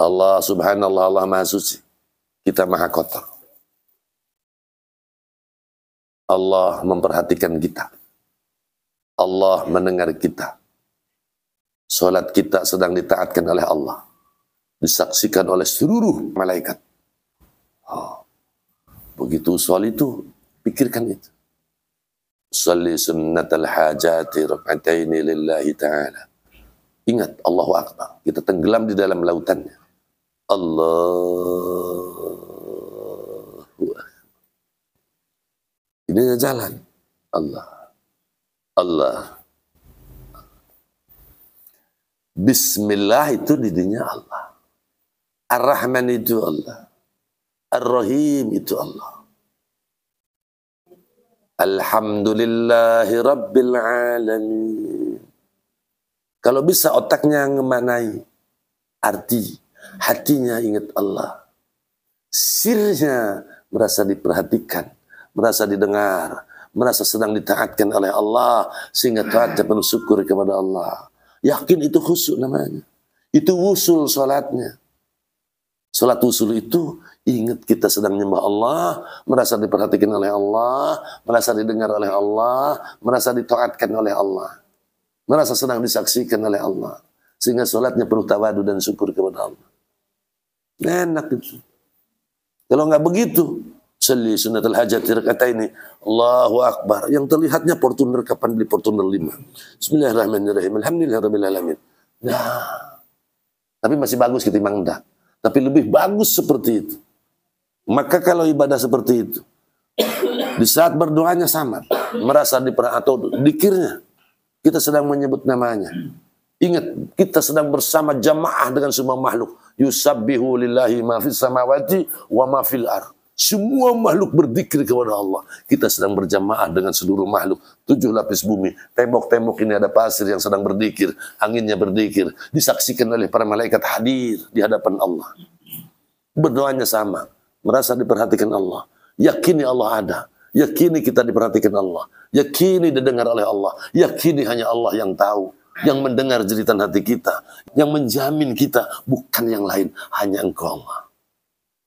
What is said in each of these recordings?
Allah subhanallah, Allah maha suci. Kita maha kotor. Allah memperhatikan kita. Allah mendengar kita. Salat kita sedang ditaatkan oleh Allah. Disaksikan oleh seluruh malaikat. Oh. Begitu soal itu, pikirkan itu. Salli sunnatal hajati rak'ataini lillahi ta'ala. Ingat, Allahu Akbar. Kita tenggelam di dalam lautannya. Allahu Akbar. Ini jalan. Allah. Allah. Bismillah itu didinya Allah. Ar-Rahman itu Allah. Ar-Rahim itu Allah. Alhamdulillahi Rabbil Alamin. Kalau bisa otaknya ngemanai arti, hatinya ingat Allah. Sirnya merasa diperhatikan, merasa didengar, merasa sedang ditaatkan oleh Allah, sehingga taatnya penuh syukur kepada Allah. Yakin itu khusyuk namanya. Itu wusul salatnya. Salat wusul itu ingat kita sedang menyembah Allah, merasa diperhatikan oleh Allah, merasa didengar oleh Allah, merasa ditaatkan oleh Allah, merasa sedang disaksikan oleh Allah, sehingga salatnya penuh tawadu dan syukur kepada Allah. Enak itu. Kalau nggak begitu, salli sunnatul hajati rak'ataini, Allahu Akbar. Yang terlihatnya Fortuner, kapan beli Fortuner 5. Bismillahirrahmanirrahim. Alhamdulillahirabbil alamin. Nah, tapi masih bagus ketimbang enggak. Tapi lebih bagus seperti itu. Maka kalau ibadah seperti itu, di saat berdoanya sama, merasa atau dikirnya, kita sedang menyebut namanya. Ingat, kita sedang bersama jamaah dengan semua makhluk. Yusabbihu lillahi ma fis samawati wa ma fil ardh. Semua makhluk berzikir kepada Allah. Kita sedang berjamaah dengan seluruh makhluk. 7 lapis bumi. Tembok-tembok ini ada pasir yang sedang berzikir. Anginnya berzikir. Disaksikan oleh para malaikat hadir di hadapan Allah. Berdoanya sama. Merasa diperhatikan Allah. Yakini Allah ada. Yakini kita diperhatikan Allah. Yakini didengar oleh Allah. Yakini hanya Allah yang tahu. Yang mendengar jeritan hati kita. Yang menjamin kita. Bukan yang lain. Hanya Engkau Allah.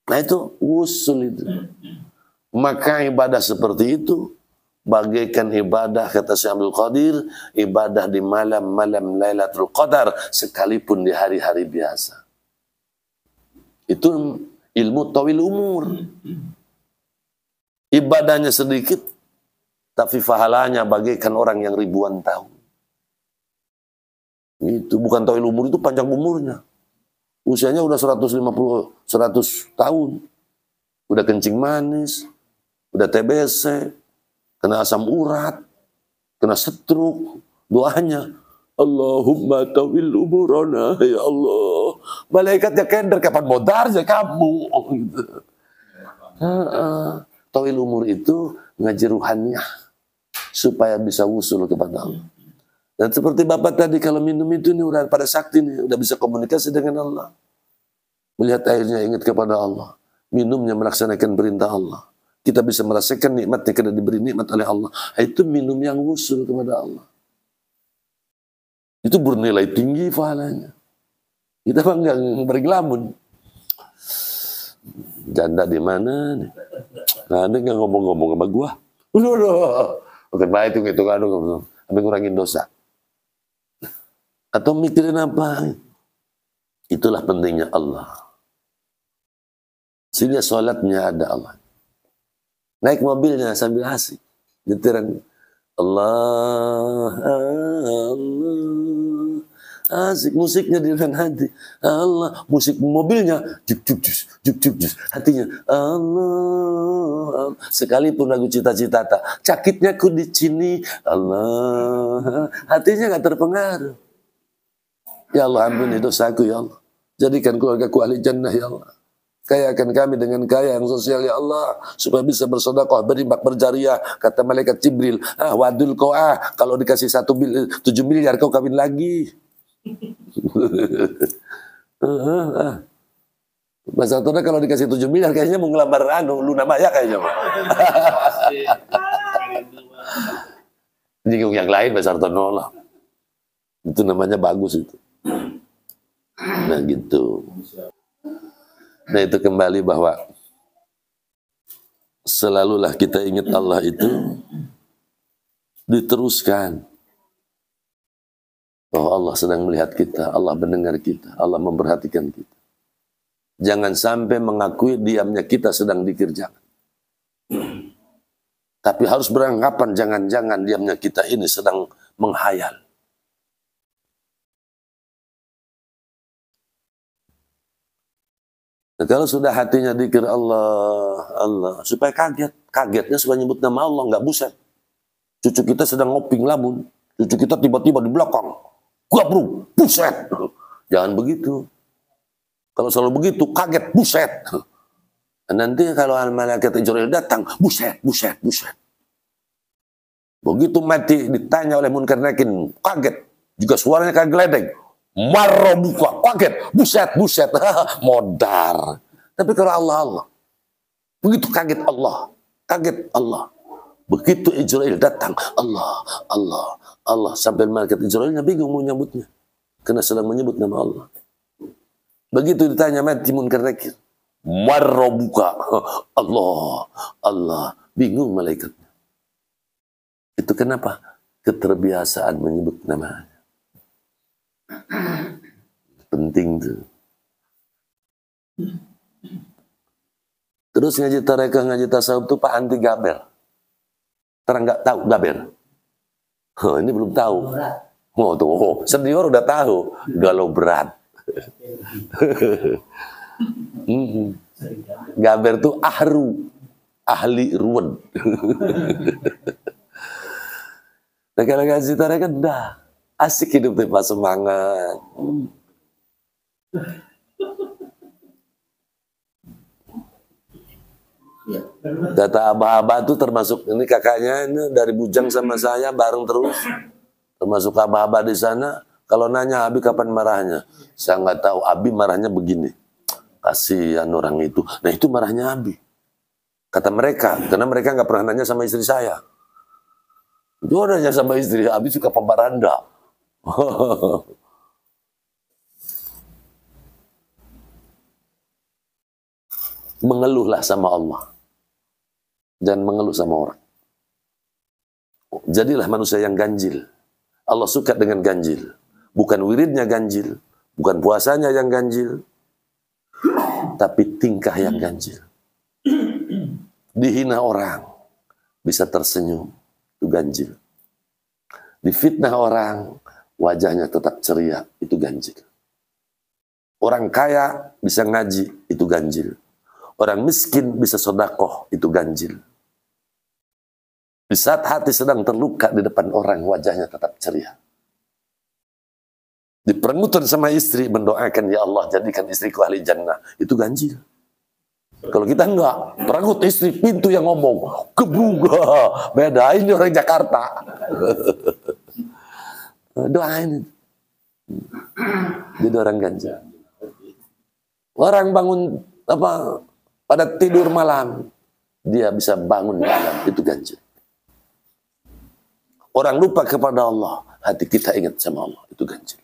Nah itu usul itu. Maka ibadah seperti itu bagaikan ibadah, kata Syekh Abdul Qadir, ibadah di malam-malam Lailatul Qadar sekalipun di hari-hari biasa. Itu ilmu tawil umur. Ibadahnya sedikit tapi pahalanya bagaikan orang yang ribuan tahun. Itu bukan tawil umur, itu panjang umurnya. Usianya udah 100 tahun. Udah kencing manis, udah TBC, kena asam urat, kena stroke. Doanya, Allahumma tawil umurana, ya Allah. Malaikatnya kender, kapan modarnya kamu? Gitu. Tawil umur itu ngaji ruhaniyah supaya bisa wusul kepada Allah. Dan seperti Bapak tadi, kalau minum itu nih udah pada sakti nih, udah bisa komunikasi dengan Allah. Melihat airnya ingat kepada Allah. Minumnya melaksanakan perintah Allah. Kita bisa merasakan nikmatnya karena diberi nikmat oleh Allah. Itu minum yang wusul kepada Allah. Itu bernilai tinggi pahalanya. Kita mah nggak bergelamun. Janda di mana nih? Nah, ada nggak ngomong-ngomong sama gua? Bukan baik itu kan, sampai ngurangin dosa. Atau mikirin apa? Itulah pentingnya Allah. Sehingga sholatnya ada Allah. Naik mobilnya sambil asik. Nyetiran Allah, Allah. Asik musiknya dengan hati. Allah, musik mobilnya juk juk jus, juk juk jus. Hatinya Allah, Allah. Sekalipun lagu cita-cita cakitnya ku di sini Allah. Hatinya enggak terpengaruh. Ya Allah, ampuni dosaku ya Allah. Jadikan keluargaku ahli jannah ya Allah. Kayakan kami dengan kaya yang sosial ya Allah. Supaya bisa bersedekah, berimbak, berjariah. Kata malaikat Jibril, wadul kau kalau dikasih 7 miliar kau kawin lagi. Mas Artono kalau dikasih 7 miliar kayaknya mau ngelamar Luna Maya kayaknya. Nyinggung yang lain Mas Artono lah. Itu namanya bagus itu. Nah gitu. Nah itu kembali bahwa selalulah kita ingat Allah itu diteruskan. Bahwa Allah sedang melihat kita, Allah mendengar kita, Allah memperhatikan kita. Jangan sampai mengakui diamnya kita sedang dikerjakan. Tapi harus beranggapan jangan-jangan diamnya kita ini sedang menghayal. Nah, kalau sudah hatinya dzikir Allah, Allah, supaya kaget. Kagetnya supaya nyebut nama Allah, nggak buset. Cucu kita sedang ngoping lamun, cucu kita tiba-tiba di belakang. Gua bro, buset. Jangan begitu. Kalau selalu begitu, kaget, buset. Nanti kalau malaikat Jibril datang, buset, buset, buset. Begitu mati ditanya oleh Munkar Nakir, kaget. Juga suaranya kayak geledek. Marro buka, kaget, buset, buset. Modar. Tapi kalau Allah, Allah. Begitu kaget Allah. Kaget Allah. Begitu Israel datang, Allah, Allah, Allah. Sampai malaikat Israelnya bingung mau nyebutnya. Karena sedang menyebut nama Allah. Begitu ditanya mati Munkar Nakir. Marro buka, Allah, Allah. Bingung malaikatnya. Itu kenapa? Keterbiasaan menyebut namanya. Penting tuh. Terus ngaji tarekah, ngaji tasawuf tuh Pak anti gaber. Terang nggak tahu gaber. Oh, ini belum tahu. Oh tuh, senior udah tahu. Galau berat. Gaber tuh ahru, ahli ruwet. Nah kalau ngaji tarekah dah asik hidup tuh Pak, semangat. Kata abah-abah itu termasuk ini kakaknya ini dari bujang sama saya bareng terus. Termasuk abah-abah di sana. Kalau nanya Abi kapan marahnya, saya nggak tahu. Abi marahnya begini. Kasihan orang itu. Nah itu marahnya Abi. Kata mereka, karena mereka nggak pernah nanya sama istri saya. Itu nanya sama istri, Abi suka pembaranda. Mengeluhlah sama Allah. Jangan mengeluh sama orang. Jadilah manusia yang ganjil. Allah suka dengan ganjil. Bukan wiridnya ganjil. Bukan puasanya yang ganjil. Tapi tingkah yang ganjil. Dihina orang. Bisa tersenyum. Itu ganjil. Difitnah orang. Wajahnya tetap ceria. Itu ganjil. Orang kaya bisa ngaji. Itu ganjil. Orang miskin bisa sedekah. Itu ganjil. Di saat hati sedang terluka di depan orang, wajahnya tetap ceria. Diperengutan sama istri, mendoakan, ya Allah jadikan istriku ahli jannah. Itu ganjil. Kalau kita enggak, perengut istri, pintu yang ngomong, kebuka, beda, ini orang Jakarta. Doain. Jadi orang ganjil. Orang bangun pada tidur malam, dia bisa bangun malam, itu ganjil. Orang lupa kepada Allah, hati kita ingat sama Allah, itu ganjil.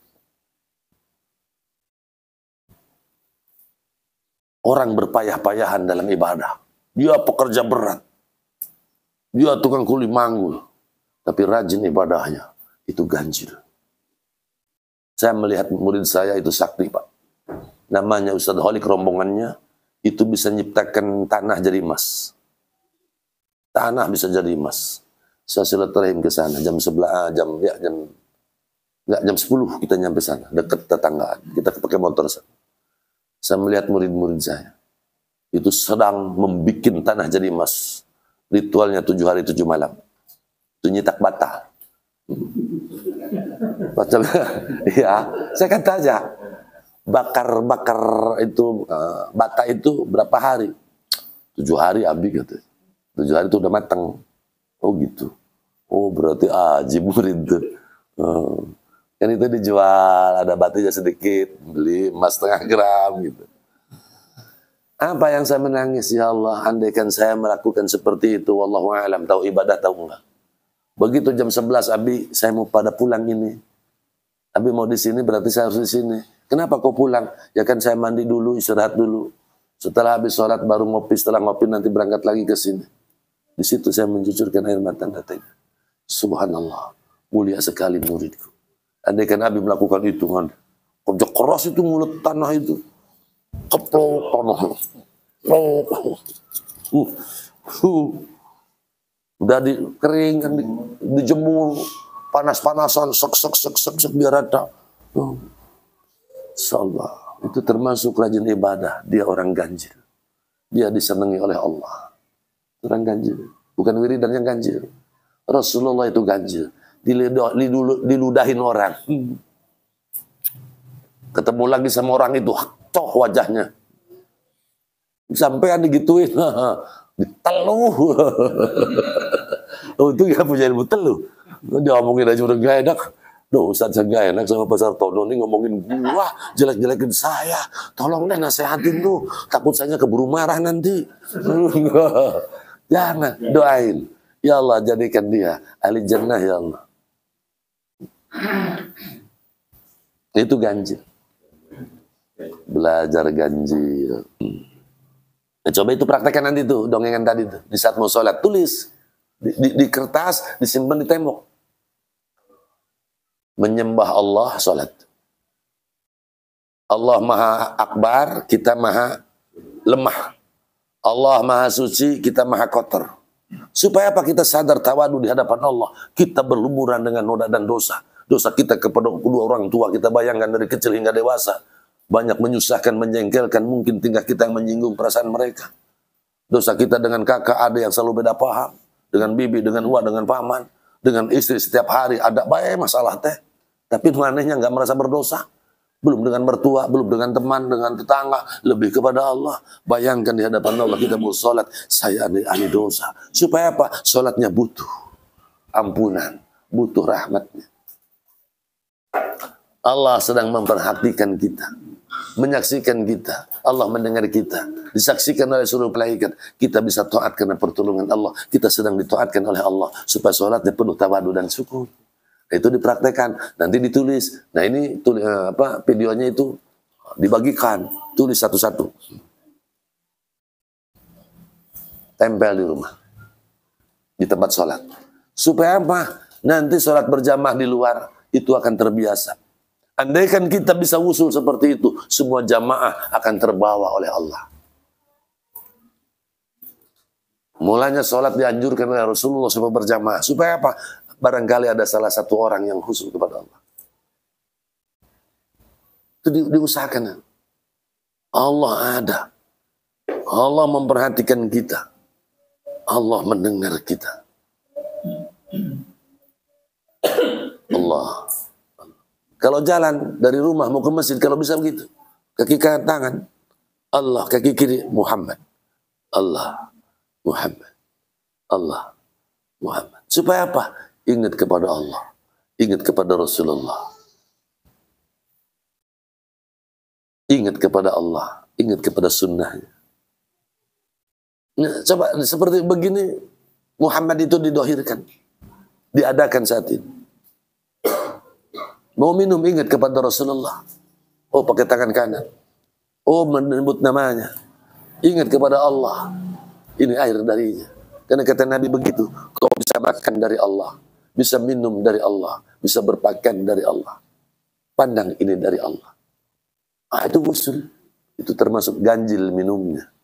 Orang berpayah-payahan dalam ibadah, dia pekerja berat, dia tukang kuli manggul, tapi rajin ibadahnya, itu ganjil. Saya melihat murid saya itu sakti Pak, namanya Ustadz Holik, rombongannya, itu bisa nyiptakan tanah jadi emas. Tanah bisa jadi emas. Saya silaturahim ke sana jam 11, jam 10 kita nyampe sana, dekat tetanggaan. Kita pakai motor sana. Saya melihat murid-murid saya itu sedang membuat tanah jadi emas. Ritualnya 7 hari 7 malam. Itu nyitak bata. Macam ya, saya kata aja bakar itu bata itu berapa hari? 7 hari Abi kata. 7 hari itu udah matang. Oh gitu. Oh berarti aji murid tuh. Kan itu dijual, ada batunya sedikit, beli emas 0,5 gram gitu. Apa yang saya menangis, ya Allah, andaikan saya melakukan seperti itu, wallahu a'lam, tahu ibadah tahu enggak. Begitu jam 11 Abi, saya mau pada pulang ini. Abi mau di sini berarti saya harus di sini. Kenapa kau pulang? Ya kan saya mandi dulu, istirahat dulu. Setelah habis sholat baru ngopi, setelah ngopi nanti berangkat lagi ke sini. Di situ saya mencucurkan air mata dan tanya, subhanallah, mulia sekali muridku. Andaikan Abi melakukan itu, kan, kerja keras itu mulut tanah itu, keplok tanah, udah dikering kan, dijemur, panas-panasan, sek biar ada. Insyaallah, itu termasuk rajin ibadah. Dia orang ganjil, dia disenangi oleh Allah. Orang ganjil, bukan wiridan yang ganjil. Rasulullah itu ganjil, diludahin orang. Ketemu lagi sama orang itu, coh wajahnya. Sampai ada gituin, diteluh. Oh, itu gak punya ilmu teluh. Dia ngomongin aja udah gak enak. Duh, Ustaz saya gak enak sama Pasar Tono ini ngomongin gua, jelek-jelekin saya. Tolong deh nasehatin tuh, takut saya keburu marah nanti. Jangan, doain. Ya Allah, jadikan dia ahli jannah ya Allah. Itu ganjil. Belajar ganjil. Nah, coba itu praktekkan nanti tuh, dongengan tadi tuh. Di saat mau sholat, tulis. Di kertas, disimpan di tembok. Menyembah Allah, sholat. Allah maha akbar, kita maha lemah. Allah maha suci, kita maha kotor. Supaya apa? Kita sadar tawadu di hadapan Allah. Kita berlumuran dengan noda dan dosa. Dosa kita kepada kedua orang tua, kita bayangkan dari kecil hingga dewasa. Banyak menyusahkan, menjengkelkan, mungkin tingkah kita yang menyinggung perasaan mereka. Dosa kita dengan kakak, ada yang selalu beda paham. Dengan bibi, dengan uang, dengan paman. Dengan istri setiap hari, ada banyak masalah teh. Tapi manehnya nggak merasa berdosa. Belum dengan mertua, belum dengan teman, dengan tetangga, lebih kepada Allah. Bayangkan di hadapan Allah kita mau sholat, saya ahli dosa. Supaya apa? Sholatnya butuh ampunan, butuh rahmatnya. Allah sedang memperhatikan kita, menyaksikan kita. Allah mendengar kita, disaksikan oleh seluruh malaikat. Kita bisa taat karena pertolongan Allah. Kita sedang ditaatkan oleh Allah supaya sholatnya penuh tawadu dan syukur. Itu dipraktekkan, nanti ditulis. Nah ini videonya itu dibagikan, tulis satu-satu, tempel di rumah, di tempat sholat. Supaya apa? Nanti sholat berjamaah di luar itu akan terbiasa. Andaikan kita bisa usul seperti itu, semua jamaah akan terbawa oleh Allah. Mulanya sholat dianjurkan oleh Rasulullah supaya berjamaah. Supaya apa? Barangkali ada salah satu orang yang khusyuk kepada Allah. Itu diusahakan. Allah ada. Allah memperhatikan kita. Allah mendengar kita. Allah. Kalau jalan dari rumah mau ke masjid, kalau bisa begitu. Kaki kanan tangan. Allah. Kaki kiri Muhammad. Allah. Muhammad. Allah. Muhammad. Supaya apa? Ingat kepada Allah, ingat kepada Rasulullah, ingat kepada Allah, ingat kepada sunnahnya. Nah, coba seperti begini, Muhammad itu didohirkan, diadakan saat ini. Mau minum, ingat kepada Rasulullah. Oh, pakai tangan kanan. Oh, menyebut namanya. Ingat kepada Allah. Ini air darinya. Karena kata Nabi begitu, kau bisa makan dari Allah, bisa minum dari Allah, bisa berpakaian dari Allah. Pandang ini dari Allah. Ah, itu usul. Itu termasuk ganjil minumnya.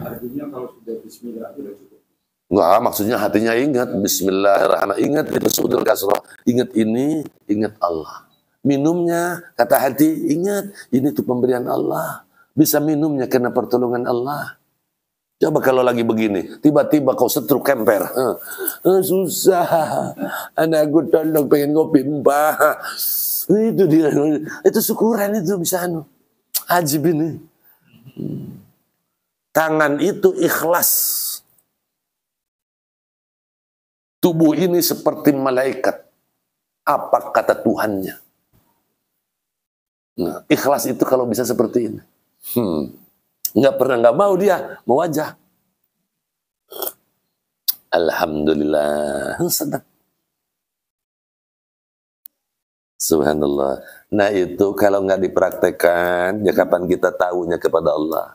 Artinya kalau sudah bismillah sudah cukup. Enggak, maksudnya hatinya ingat bismillahirrahmanirrahim, ingat itu sudul kasrah, ingat ini, ingat Allah. Minumnya kata hati, ingat ini tuh pemberian Allah. Bisa minumnya karena pertolongan Allah. Coba kalau lagi begini, tiba-tiba kau setruk kemper. Susah. Anakku tolong pengen ngopi, mbah. Itu dia. Itu syukuran itu bisa ajib ini. Tangan itu ikhlas. Tubuh ini seperti malaikat. Apa kata Tuhannya? Nah, ikhlas itu kalau bisa seperti ini. Nggak mau dia mewajah. Alhamdulillah, sedang. Subhanallah. Nah itu kalau nggak dipraktekkan, ya kapan kita tahunya kepada Allah?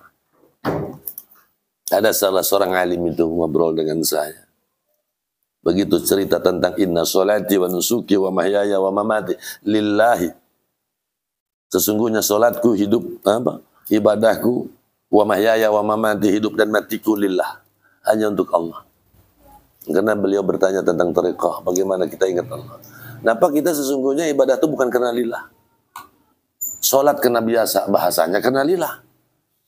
Ada salah seorang alim itu ngobrol dengan saya. Begitu cerita tentang inna sholati wa nusuki wa mahyaya wa mamati lillahi. Sesungguhnya solatku, hidup ibadahku, wa mahyaya wa mamati, hidup dan matiku lillah, hanya untuk Allah. Karena beliau bertanya tentang thariqah, bagaimana kita ingat Allah. Kenapa kita sesungguhnya ibadah itu bukan karena lillah. Solat karena biasa, bahasanya karena lillah.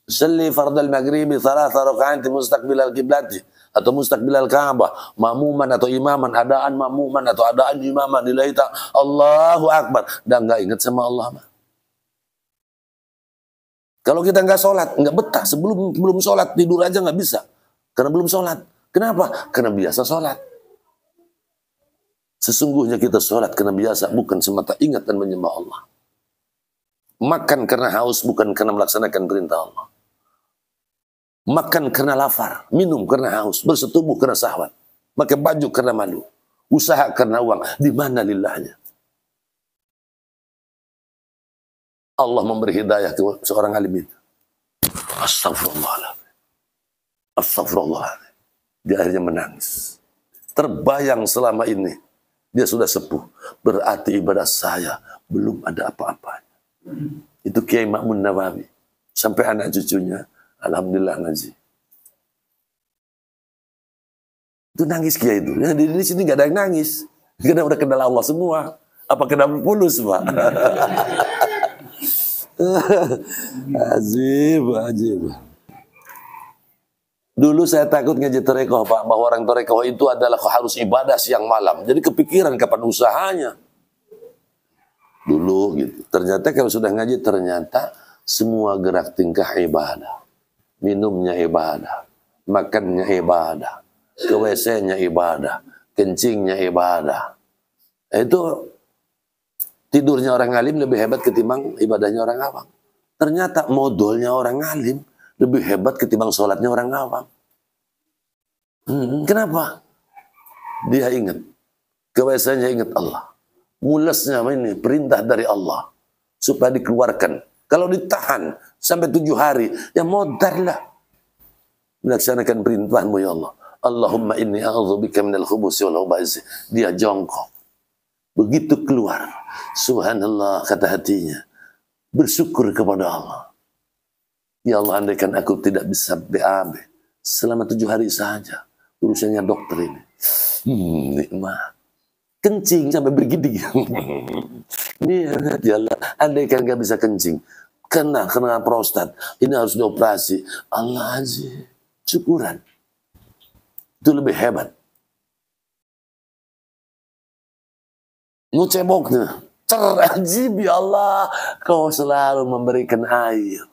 Salli fardal maghribi thalatha raka'ati mustaqbilal qiblati atau mustaqbilal Ka'bah, makmuman atau imaman, adaan makmuman atau adaan imaman, lillahi ta'ala, Allahu akbar, dan enggak ingat sama Allah mah. Kalau kita enggak sholat, enggak betah, belum sholat, tidur aja enggak bisa. Karena belum sholat. Kenapa? Karena biasa sholat. Sesungguhnya kita sholat karena biasa, bukan semata ingat dan menyembah Allah. Makan karena haus, bukan karena melaksanakan perintah Allah. Makan karena lapar, minum karena haus, bersetubuh karena syahwat, pakai baju karena malu, usaha karena uang. Di mana lillahnya? Allah memberi hidayah ke seorang alim itu. Astagfirullahaladzim. Astagfirullahaladzim. Dia akhirnya menangis. Terbayang selama ini dia sudah sepuh. Berarti ibadah saya belum ada apa-apanya. Itu Kiai Ma'mun Nawawi. Sampai anak cucunya, alhamdulillah ngaji. Itu nangis Kiai itu. Nah, di sini nggak ada yang nangis. Karena udah kenal Allah semua. Apa kenal fulus, Pak? Ajib. Dulu saya takut ngaji tarekoh, Pak, bahwa orang tarekoh itu adalah harus ibadah siang malam. Jadi kepikiran kapan usahanya. Dulu gitu. Ternyata kalau sudah ngaji, ternyata semua gerak tingkah ibadah. Minumnya ibadah, makannya ibadah, ke WC-nya ibadah, kencingnya ibadah. Itu tidurnya orang alim lebih hebat ketimbang ibadahnya orang awam. Ternyata modalnya orang alim lebih hebat ketimbang sholatnya orang awam. Kenapa? Dia ingat. Kebiasaannya ingat Allah. Mulasnya ini perintah dari Allah. Supaya dikeluarkan. Kalau ditahan sampai 7 hari, ya modarlah. Melaksanakan perintahmu ya Allah. Allahumma inni a'udzubika minal khubusi wal khaba'is. Dia jongkok. Begitu keluar. Subhanallah, kata hatinya. Bersyukur kepada Allah. Ya Allah, andaikan aku tidak bisa BAB selama 7 hari saja, urusannya dokter ini. Nikmat. Kencing sampai bergidik. Ya Allah, andaikan gak bisa kencing, kena prostat, ini harus dioperasi. Allah aziz, syukuran. Itu lebih hebat. Nguceboknya, terajib ya Allah, kau selalu memberikan air.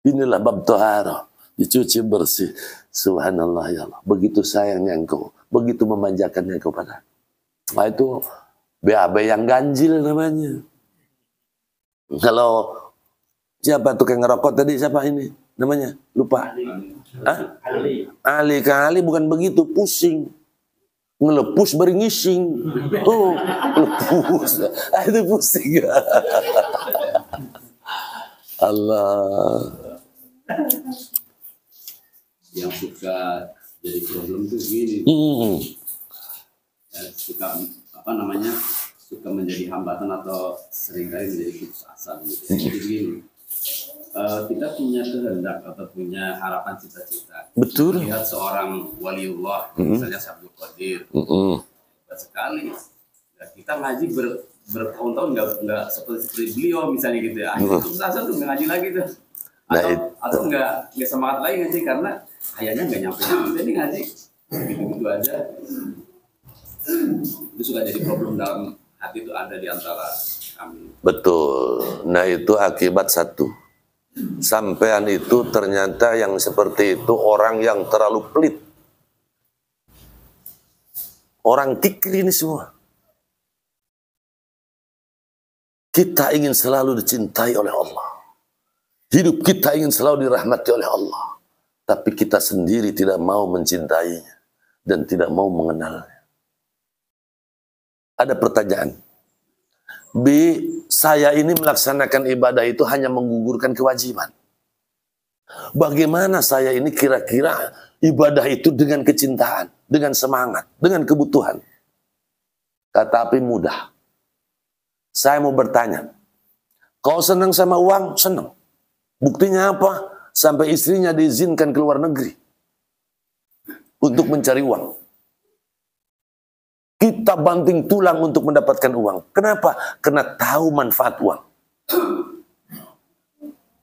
Inilah bab tohara, dicuci bersih. Subhanallah ya Allah. Begitu sayangnya engkau, begitu memanjakannya engkau pada. Nah itu BAB yang ganjil namanya. Kalau siapa tukang ngerokok tadi, siapa ini namanya? Lupa. Ali kali bukan begitu, pusing. Ngelepus beringising. Oh, lepus. Itu pusing. Allah. Yang suka jadi problem tuh gini, ya, suka suka menjadi hambatan atau seringkali menjadi putus asa gitu. Jadi gini, kita punya kehendak atau punya harapan cita-cita. Betul. Lihat seorang waliullah, misalnya Abdul Qadir, hebat sekali. Ya, kita ngaji bertahun-tahun nggak seperti beliau misalnya gitu ya. Putus asa tuh nggak ngaji lagi tuh. Atau nggak semangat lagi ngaji karena kayaknya nggak nyampe ini ngaji gitu aja. Itu suka jadi problem dalam hati, itu ada di antara kami. Betul. Nah itu akibat satu. Sampean itu ternyata yang seperti itu orang yang terlalu pelit. Orang tikri ini semua. Kita ingin selalu dicintai oleh Allah. Hidup kita ingin selalu dirahmati oleh Allah. Tapi kita sendiri tidak mau mencintainya. Dan tidak mau mengenalnya. Ada pertanyaan. B, saya ini melaksanakan ibadah itu hanya menggugurkan kewajiban. Bagaimana saya ini kira-kira ibadah itu dengan kecintaan, dengan semangat, dengan kebutuhan? Kata Api mudah. Saya mau bertanya, kau senang sama uang? Senang. Buktinya apa? Sampai istrinya diizinkan ke luar negeri untuk mencari uang. Kita banting tulang untuk mendapatkan uang. Kenapa? Karena tahu manfaat uang.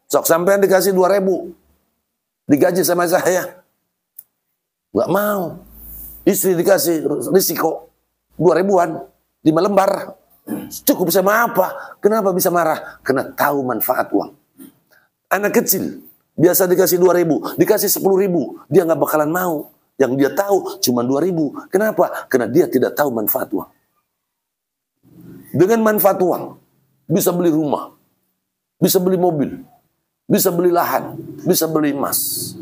Sok sampean dikasih 2.000. Digaji sama saya. Nggak mau. Istri dikasih risiko 2.000-an. 5 lembar. Cukup sama apa? Kenapa bisa marah? Karena tahu manfaat uang. Anak kecil. Biasa dikasih 2.000. Dikasih 10.000. Dia nggak bakalan mau. Yang dia tahu cuma 2.000. Kenapa? Karena dia tidak tahu manfaat uang. Dengan manfaat uang, bisa beli rumah, bisa beli mobil, bisa beli lahan, bisa beli emas.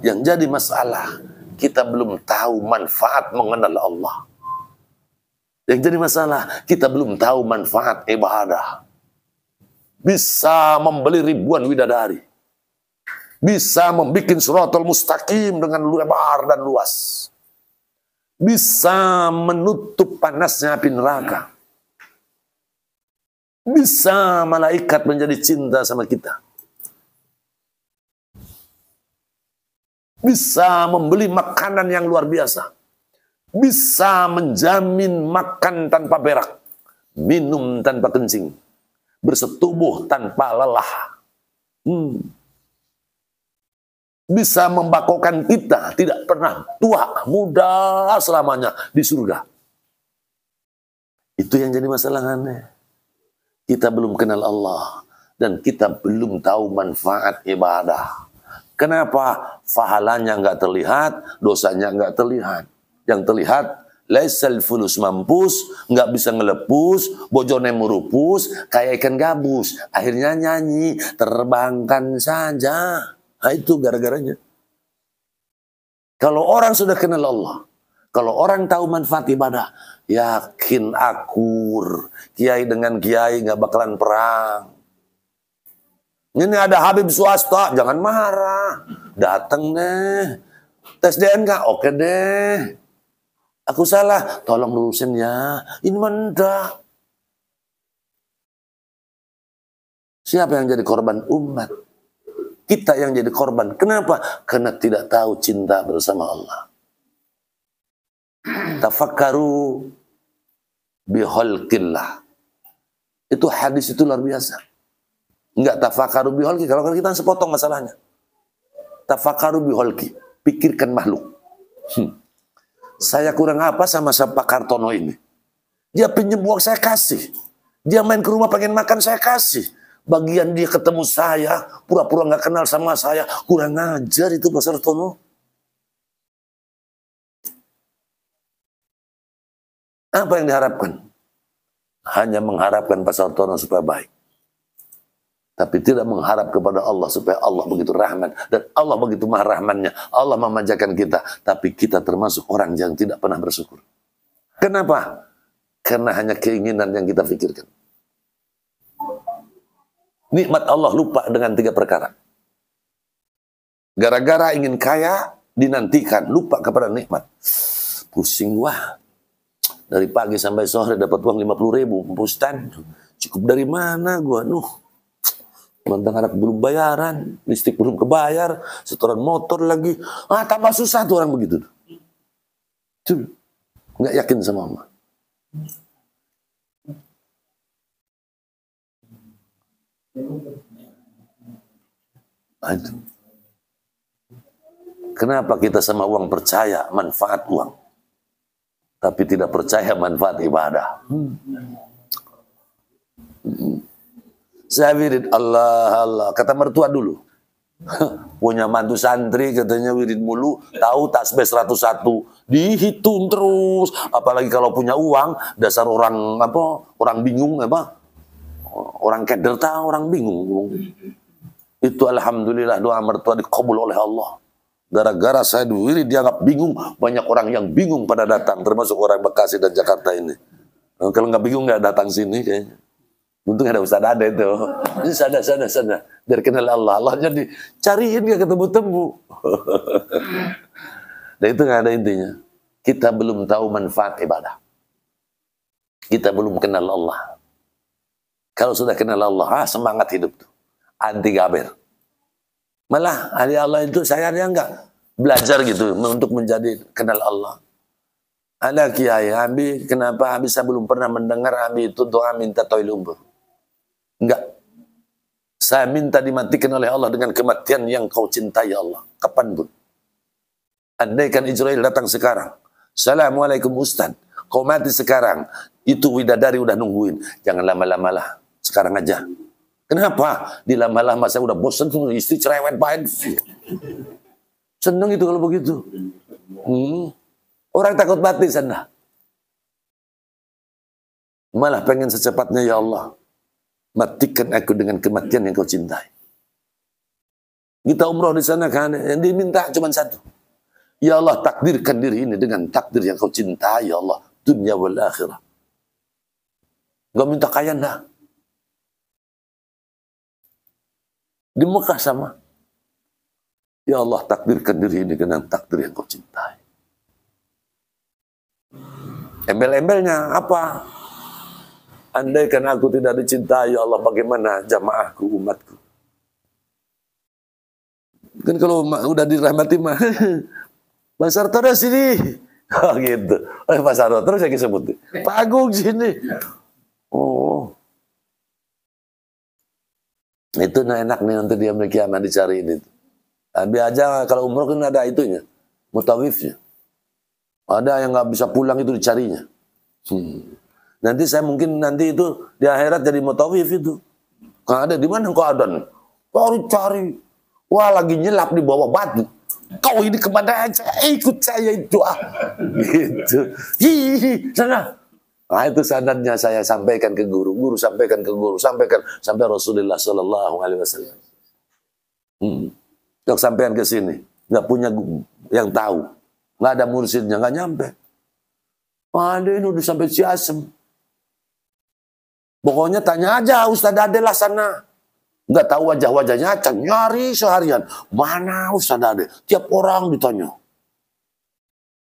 Yang jadi masalah, kita belum tahu manfaat mengenal Allah. Yang jadi masalah, kita belum tahu manfaat ibadah. Bisa membeli ribuan widadari. Bisa membuat siratal mustaqim dengan lebar dan luas. Bisa menutup panasnya api neraka. Bisa malaikat menjadi cinta sama kita. Bisa membeli makanan yang luar biasa. Bisa menjamin makan tanpa berak. Minum tanpa kencing. Bersetubuh tanpa lelah. Bisa membakokan kita tidak pernah tua, muda selamanya di surga. Itu yang jadi masalahnya. Kita belum kenal Allah dan kita belum tahu manfaat ibadah. Kenapa? Pahalanya nggak terlihat, dosanya nggak terlihat. Yang terlihat laisal fulus mampus, nggak bisa ngelepus, bojone murupus, kayak ikan gabus. Akhirnya nyanyi, terbangkan saja. Nah, itu gara-garanya. Kalau orang sudah kenal Allah, kalau orang tahu manfaat ibadah, yakin akur, kiai dengan kiai nggak bakalan perang. Ini ada Habib swasta, jangan marah, datang deh, tes DNK, oke deh. Aku salah, tolong lurusin ya. Ini mendak. Siapa yang jadi korban? Umat. Kita yang jadi korban. Kenapa? Karena tidak tahu cinta bersama Allah. Tafakkaru biholqillah. Itu hadis itu luar biasa. Enggak tafakkaru biholqi. Kalau kita sepotong masalahnya. Tafakkaru biholqi. Pikirkan makhluk. Saya kurang apa sama Pak Kartono ini? Dia pinjam uang saya kasih. Dia main ke rumah pengen makan saya kasih. Bagian dia ketemu saya, pura-pura nggak kenal sama saya, kurang ajar itu Pak Sartono. Apa yang diharapkan? Hanya mengharapkan Pak Sartono supaya baik. Tapi tidak mengharap kepada Allah supaya Allah begitu rahman. Dan Allah begitu maha rahmannya. Allah memanjakan kita. Tapi kita termasuk orang yang tidak pernah bersyukur. Kenapa? Karena hanya keinginan yang kita pikirkan. Nikmat Allah lupa dengan 3 perkara. Gara-gara ingin kaya, dinantikan, lupa kepada nikmat. Pusing wah. Dari pagi sampai sore dapat uang 50.000, Pustan. Cukup dari mana gua? Mantang anak belum bayaran, listrik belum kebayar, setoran motor lagi. Tambah susah tuh orang begitu. Tuh, nggak yakin sama Allah. Aduh. Kenapa kita sama uang percaya manfaat uang, tapi tidak percaya manfaat ibadah? Saya wirid Allah Allah, kata mertua dulu. Punya mantu santri katanya wirid mulu, tahu tasbih 101, dihitung terus. Apalagi kalau punya uang, dasar orang orang bingung orang keder tahu, orang bingung. Itu alhamdulillah doa mertua dikabul oleh Allah. Gara-gara saya wirid dianggap bingung, banyak orang yang bingung pada datang, termasuk orang Bekasi dan Jakarta ini. Kalau nggak bingung nggak datang sini kayaknya. Untung ada Ustaz ada itu. Ini sana. Biar kenal Allah. Allah jadi cariin gak ketemu-temu. Dan itu gak ada intinya. Kita belum tahu manfaat ibadah. Kita belum kenal Allah. Kalau sudah kenal Allah, semangat hidup tuh. Anti gaber. Malah ahli Allah itu saya enggak belajar gitu untuk menjadi kenal Allah. Ada kiai, Abi, kenapa Abi saya belum pernah mendengar Abi itu doa minta toil umur? Enggak. Saya minta dimatikan oleh Allah dengan kematian yang kau cintai Allah. Kapanpun. Andaikan Israel datang sekarang. Assalamualaikum Ustaz. Kau mati sekarang. Itu widadari udah nungguin. Jangan lama-lama lah. Sekarang aja. Kenapa? Di lama-lama saya udah bosan. Istri cerewet banget. Seneng itu kalau begitu. Orang takut mati sana. Malah pengen secepatnya ya Allah. Matikan aku dengan kematian yang kau cintai. Kita umroh di sana kan, yang diminta cuma satu. Ya Allah, takdirkan diri ini dengan takdir yang kau cintai ya Allah. Dunia wal akhirah. Gak minta kaya dah. Di Mekah sama. Ya Allah, takdirkan diri ini dengan takdir yang kau cintai. Embel-embelnya apa? Andaikan aku tidak dicintai, ya Allah, bagaimana jamaahku, umatku? Kan kalau udah dirahmati mah, Mas Sarto dah sini. Oh gitu. Mas Sarto terus saya sebut. Pak Agung sini. Oh. Itu enak nih nanti dia kiamat dicari ini. Tapi aja kalau umroh kan ada itunya, mutawifnya. Ada yang nggak bisa pulang itu dicarinya. Nanti saya mungkin nanti itu di akhirat jadi mutawif itu. Kan ada di mana kau ada? Cari. Wah lagi nyelap di bawah batu. Kau ini kemana aja? Ikut saya itu Gitu. Hihi sana. Nah itu sanadnya saya sampaikan ke guru. Guru sampaikan ke guru. Sampai Rasulullah Sallallahu Alaihi Wasallam. Kalau sampean ke sini nggak punya yang tahu, nggak ada mursyidnya, nggak nyampe. Ada ini udah sampai Ciasem. Pokoknya tanya aja Ustaz Ade lah sana. Nggak tahu wajah-wajahnya, nyari seharian. Mana Ustaz Ade? Tiap orang ditanya.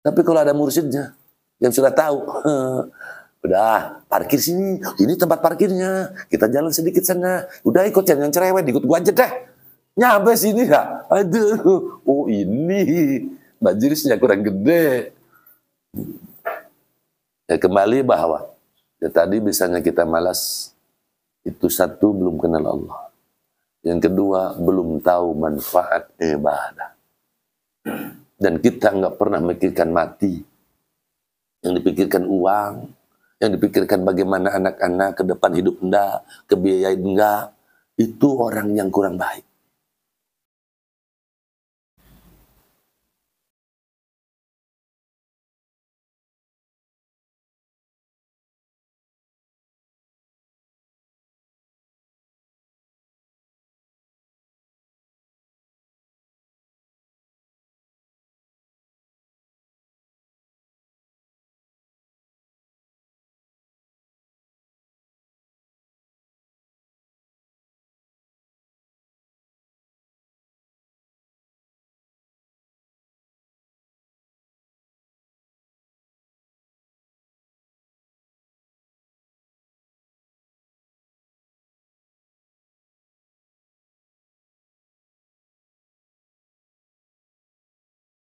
Tapi kalau ada mursyidnya yang sudah tahu, udah parkir sini, ini tempat parkirnya. Kita jalan sedikit sana. Udah ikut yang cerewet, ikut gua aja deh. Nyampe sini ya. Aduh, oh ini majelisnya kurang gede. Ya kembali bahwa ya tadi misalnya kita malas, itu satu belum kenal Allah. Yang kedua belum tahu manfaat ibadah. Dan kita nggak pernah memikirkan mati. Yang dipikirkan uang, yang dipikirkan bagaimana anak-anak ke depan hidup enggak, kebiayain enggak, itu orang yang kurang baik.